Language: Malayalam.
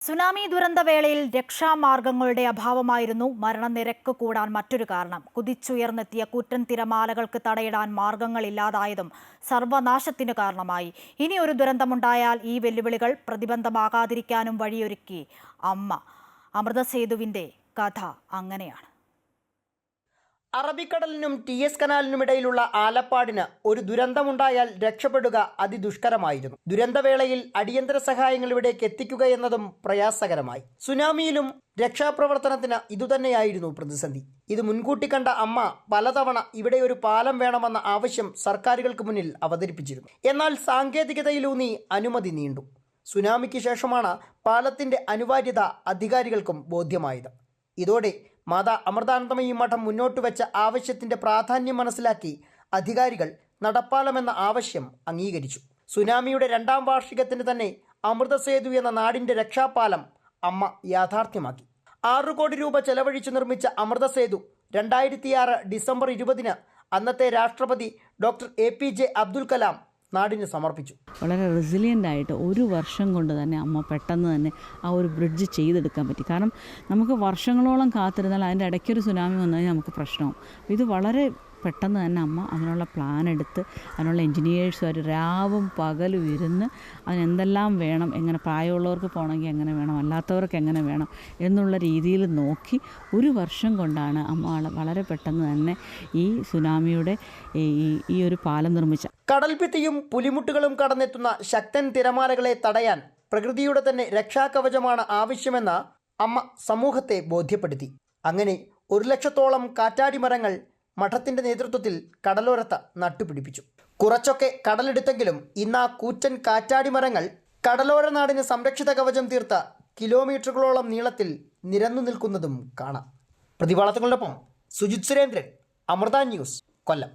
സുനാമി ദുരന്തവേളയിൽ രക്ഷാമാർഗങ്ങളുടെ അഭാവമായിരുന്നു മരണനിരക്ക് കൂടാൻ മറ്റൊരു കാരണം. കുതിച്ചുയർന്നെത്തിയ കൂറ്റൻ തിരമാലകൾക്ക് തടയിടാൻ മാർഗങ്ങളില്ലാതായതും സർവനാശത്തിന് കാരണമായി. ഇനിയൊരു ദുരന്തമുണ്ടായാൽ ഈ വെല്ലുവിളികൾ പ്രതിബന്ധമാകാതിരിക്കാനും വഴിയൊരുക്കി അമൃതസേതുവിന്റെ കഥ അങ്ങനെയാണ്. അറബിക്കടലിനും ടി.എസ് കനാലിനുമിടയിലുള്ള ആലപ്പാടിന് ഒരു ദുരന്തമുണ്ടായാൽ രക്ഷപ്പെടുക അതിദുഷ്കരമായിരുന്നു. ദുരന്തവേളയിൽ അടിയന്തര സഹായങ്ങൾ ഇവിടേക്ക് എത്തിക്കുക എന്നതും പ്രയാസകരമായി. സുനാമിയിലും രക്ഷാപ്രവർത്തനത്തിന് ഇതുതന്നെയായിരുന്നു പ്രതിസന്ധി. ഇത് മുൻകൂട്ടി കണ്ട അമ്മ പലതവണ ഇവിടെ ഒരു പാലം വേണമെന്ന ആവശ്യം സർക്കാരുകൾക്ക് മുന്നിൽ അവതരിപ്പിച്ചിരുന്നു. എന്നാൽ സാങ്കേതികതയിലൂന്നി അനുമതി നീണ്ടു. സുനാമിക്ക് ശേഷമാണ് പാലത്തിന്റെ അനിവാര്യത അധികാരികൾക്കും ബോധ്യമായത്. ഇതോടെ മാതാ അമൃതാനന്ദമയി മഠം മുന്നോട്ട് വെച്ച ആവശ്യത്തിന്റെ പ്രാധാന്യം മനസ്സിലാക്കി അധികാരികൾ നടപ്പാലമെന്ന ആവശ്യം അംഗീകരിച്ചു. സുനാമിയുടെ 2ാം വാർഷികത്തിന് തന്നെ അമൃതസേതു എന്ന നാടിന്റെ രക്ഷാപാലം അമ്മ യാഥാർത്ഥ്യമാക്കി. 6 കോടി രൂപ ചെലവഴിച്ചു നിർമ്മിച്ച അമൃതസേതു 2006 ഡിസംബർ 20-ന് അന്നത്തെ രാഷ്ട്രപതി ഡോക്ടർ APJ അബ്ദുൽ കലാം നാടിന് സമർപ്പിച്ചു. വളരെ റെസിലിയൻ്റ് ആയിട്ട് ഒരു വർഷം കൊണ്ട് തന്നെ അമ്മ പെട്ടെന്ന് തന്നെ ആ ഒരു ബ്രിഡ്ജ് ചെയ്തെടുക്കാൻ പറ്റി. കാരണം നമുക്ക് വർഷങ്ങളോളം കാത്തിരുന്നാൽ അതിൻ്റെ ഇടയ്ക്കൊരു സുനാമി വന്നു കഴിഞ്ഞാൽ നമുക്ക് പ്രശ്നവും. ഇത് വളരെ പെട്ടെന്ന് തന്നെ അമ്മ അതിനുള്ള പ്ലാൻ എടുത്ത് അതിനുള്ള എൻജിനീയേഴ്സുമായിട്ട് രാവും പകലും ഇരുന്ന് അതിനെന്തെല്ലാം വേണം, എങ്ങനെ പ്രായമുള്ളവർക്ക് പോകണമെങ്കിൽ എങ്ങനെ വേണം, അല്ലാത്തവർക്ക് എങ്ങനെ വേണം എന്നുള്ള രീതിയിൽ നോക്കി ഒരു വർഷം കൊണ്ടാണ് അമ്മ വളരെ പെട്ടെന്ന് തന്നെ ഈ സുനാമിയുടെ ഈ ഒരു പാലം നിർമ്മിച്ച. കടൽഭിത്തിയും പുലിമുട്ടുകളും കടന്നെത്തുന്ന ശക്തൻ തിരമാലകളെ തടയാൻ പ്രകൃതിയുടെ തന്നെ രക്ഷാകവചമാണ് ആവശ്യമെന്ന് അമ്മ സമൂഹത്തെ ബോധ്യപ്പെടുത്തി. അങ്ങനെ 100,000-ഓളം കാറ്റാടി മരങ്ങൾ മഠത്തിന്റെ നേതൃത്വത്തിൽ കടലോരത്ത് നട്ടുപിടിപ്പിച്ചു. കുറച്ചൊക്കെ കടലെടുത്തെങ്കിലും ഇന്ന് ആ കൂറ്റൻ കാറ്റാടി മരങ്ങൾ കടലോര നാടിന് സംരക്ഷിത കവചം തീർത്ത കിലോമീറ്ററുകളോളം നീളത്തിൽ നിരന്നു നിൽക്കുന്നതും കാണാം. പ്രതിവാളത്തുകളോടൊപ്പം സുജിത് സുരേന്ദ്രൻ, അമൃത ന്യൂസ്, കൊല്ലം.